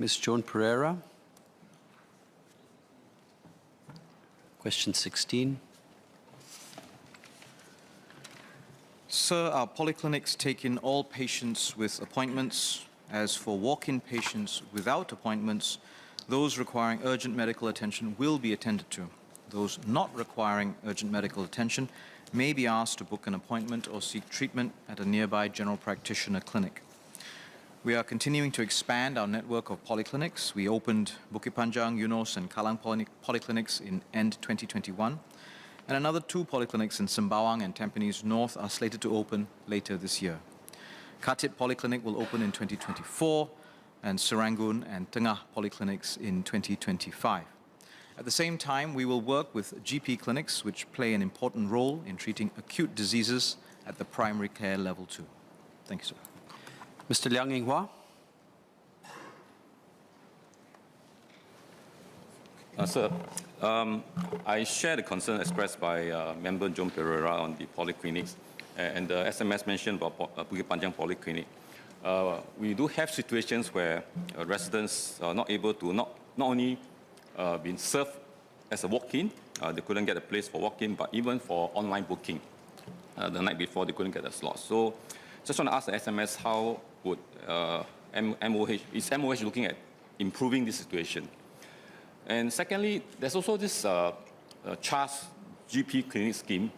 Ms. Joan Pereira. Question 16. Sir, our polyclinics take in all patients with appointments. As for walk-in patients without appointments, those requiring urgent medical attention will be attended to. Those not requiring urgent medical attention may be asked to book an appointment or seek treatment at a nearby general practitioner clinic. We are continuing to expand our network of polyclinics. We opened Bukit Panjang, Eunos, and Kallang polyclinics in end 2021. And another 2 polyclinics in Sembawang and Tampines North are slated to open later this year. Khatib Polyclinic will open in 2024, and Serangoon and Tengah Polyclinics in 2025. At the same time, we will work with GP clinics, which play an important role in treating acute diseases at the primary care level too. Thank you, sir. Mr. Liang Eng-hwa. Sir, I share the concern expressed by Member Joan Pereira on the polyclinics and the SMS mentioned about Bukit Panjang Polyclinic. We do have situations where residents are not able to not only being served as a walk-in, they couldn't get a place for walk-in, but even for online booking. The night before, they couldn't get a slot. So just want to ask the SMS, how would is MOH looking at improving this situation? And secondly, there's also this CHAS GP clinic scheme,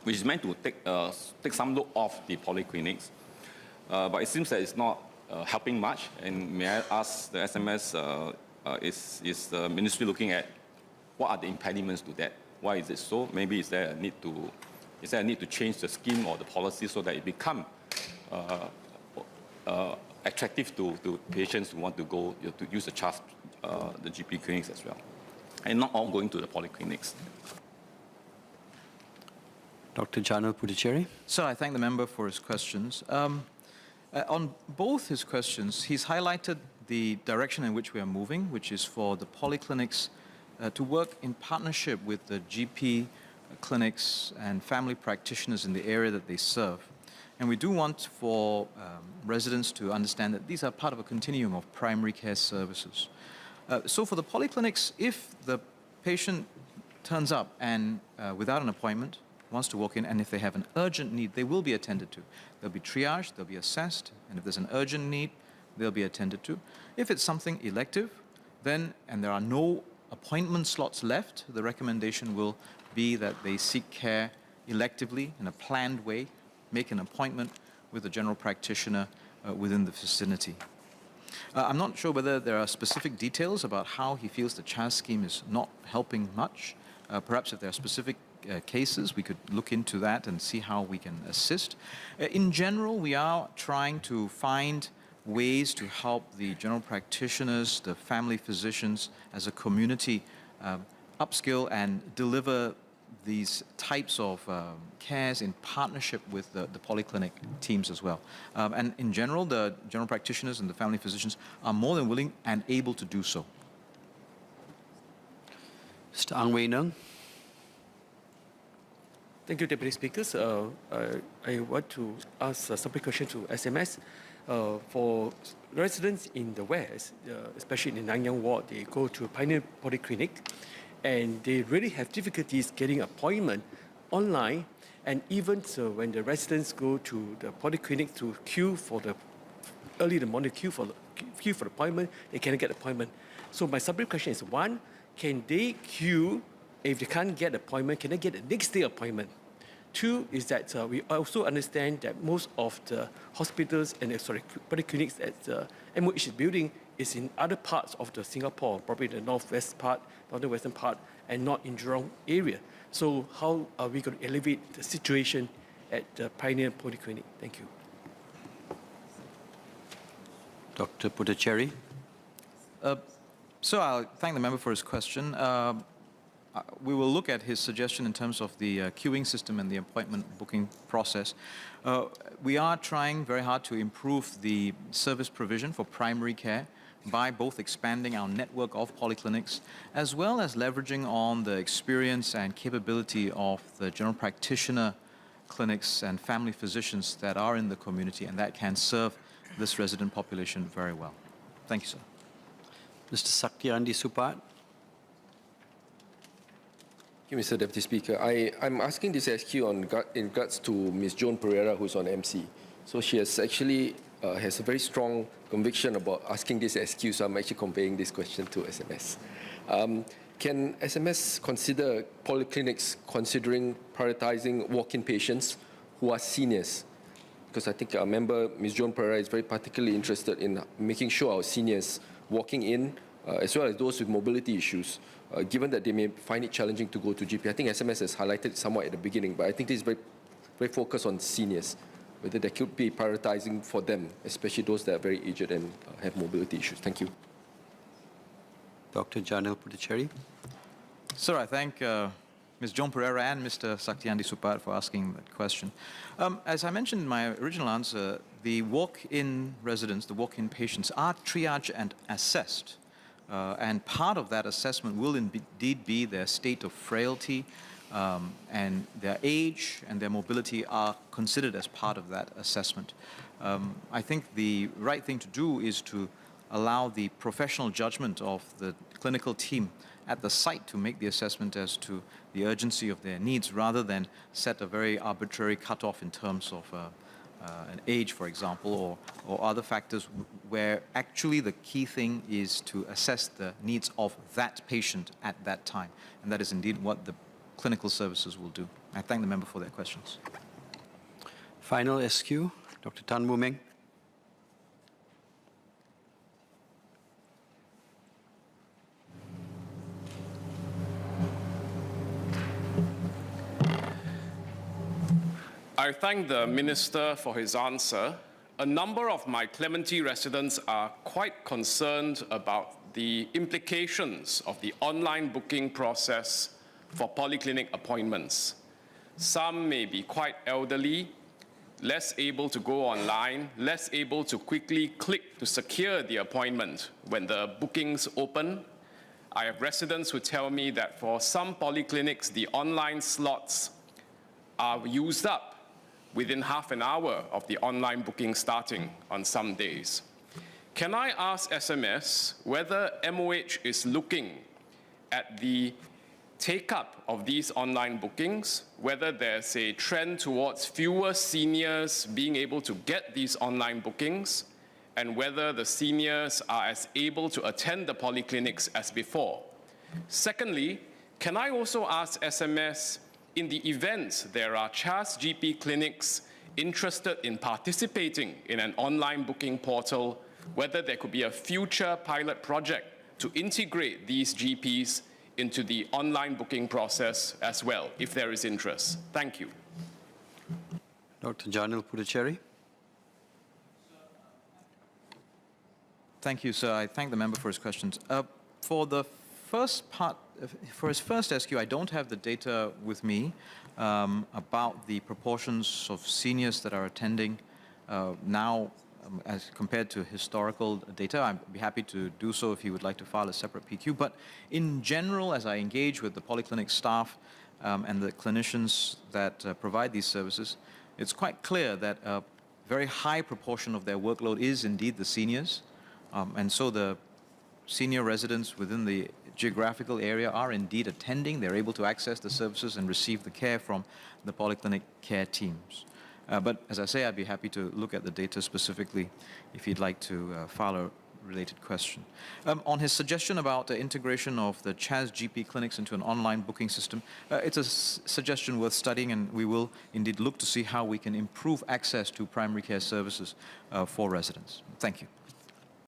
which is meant to take some load off the polyclinics. But it seems that it's not helping much. And may I ask the SMS, is the ministry looking at what are the impediments to that? Why is it so? Maybe is there a need to change the scheme or the policy so that it become attractive to patients who want to go to use the CHAS, the GP clinics as well, and not all going to the polyclinics. Dr. Janil Puthucheary. So I thank the member for his questions. On both his questions, he's highlighted the direction in which we are moving, which is for the polyclinics to work in partnership with the GP clinics and family practitioners in the area that they serve. And we do want for residents to understand that these are part of a continuum of primary care services. So for the polyclinics, if the patient turns up and without an appointment, wants to walk in, and if they have an urgent need, they will be attended to. They'll be triaged, they'll be assessed, and if there's an urgent need, they'll be attended to. If it's something elective, then, and there are no appointment slots left, the recommendation will be that they seek care electively in a planned way, make an appointment with a general practitioner within the vicinity. I'm not sure whether there are specific details about how he feels the CHAS scheme is not helping much. Perhaps if there are specific cases, we could look into that and see how we can assist. In general, we are trying to find ways to help the general practitioners, the family physicians as a community upskill and deliver these types of cares in partnership with the polyclinic teams as well. And in general, the general practitioners and the family physicians are more than willing and able to do so. Mr. Ang Wei Neng. Thank you, Deputy Speakers. I want to ask a simple question to SMS. For residents in the West, especially in the Nanyang Ward, they go to Pioneer Polyclinic and they really have difficulties getting appointment online. And even so, when the residents go to the polyclinic to queue for the early in the morning queue for the appointment, they cannot get appointment. So my simple question is: one, can they queue if they can't get appointment? Can they get a next day appointment? Two is that we also understand that most of the hospitals and polyclinics at the MOH building is in other parts of the Singapore, probably the northwest part, northwestern part, and not in Jurong area. So how are we going to elevate the situation at the Pioneer Polyclinic? Thank you. Dr. Puthucheary. So I'll thank the member for his question. We will look at his suggestion in terms of the queuing system and the appointment booking process. We are trying very hard to improve the service provision for primary care by both expanding our network of polyclinics as well as leveraging on the experience and capability of the general practitioner clinics and family physicians that are in the community and that can serve this resident population very well. Thank you, sir. Mr. Satyandi Supat. Thank you, Mr. Deputy Speaker. I'm asking this SQ in regards to Ms. Joan Pereira, who's on MC. So she has actually has a very strong conviction about asking this SQ, so I'm actually conveying this question to SMS. Can SMS consider polyclinics considering prioritizing walk-in patients who are seniors? Because I think our member, Ms. Joan Pereira, is very particularly interested in making sure our seniors walking in, as well as those with mobility issues, given that they may find it challenging to go to GP. I think SMS has highlighted it somewhat at the beginning, but I think this is very focused on seniors, whether there could be prioritizing for them, especially those that are very aged and have mobility issues. Thank you. Dr. Janil Puthucheary. Sir, I thank Ms. Joan Pereira and Mr. Satyandi Supat for asking that question. As I mentioned in my original answer, the walk-in residents, the walk-in patients are triaged and assessed. And part of that assessment will indeed be their state of frailty, and their age and their mobility are considered as part of that assessment. I think the right thing to do is to allow the professional judgment of the clinical team at the site to make the assessment as to the urgency of their needs, rather than set a very arbitrary cutoff in terms of an age, for example, or other factors where actually the key thing is to assess the needs of that patient at that time. And that is indeed what the clinical services will do. I thank the member for their questions. Final SQ, Dr. Tan Wu Meng. I thank the Minister for his answer. A number of my Clementi residents are quite concerned about the implications of the online booking process for polyclinic appointments. Some may be quite elderly, less able to go online, less able to quickly click to secure the appointment when the bookings open. I have residents who tell me that for some polyclinics, the online slots are used up within half an hour of the online booking starting on some days. Can I ask SMS whether MOH is looking at the take-up of these online bookings, whether there's a trend towards fewer seniors being able to get these online bookings, and whether the seniors are as able to attend the polyclinics as before? Secondly, can I also ask SMS, in the event there are CHAS GP clinics interested in participating in an online booking portal, whether there could be a future pilot project to integrate these GPs into the online booking process as well, if there is interest? Thank you. Dr. Janil Puthucheary. Thank you, sir. I thank the member for his questions. For the first part, for his first SQ, I don't have the data with me about the proportions of seniors that are attending now as compared to historical data. I'd be happy to do so if you would like to file a separate PQ. But in general, as I engage with the polyclinic staff and the clinicians that provide these services, it's quite clear that a very high proportion of their workload is indeed the seniors. And so the senior residents within the geographical area are indeed attending. They're able to access the services and receive the care from the polyclinic care teams. But as I say, I'd be happy to look at the data specifically if you'd like to file a related question. On his suggestion about the integration of the CHAS GP clinics into an online booking system, it's a suggestion worth studying, and we will indeed look to see how we can improve access to primary care services for residents. Thank you.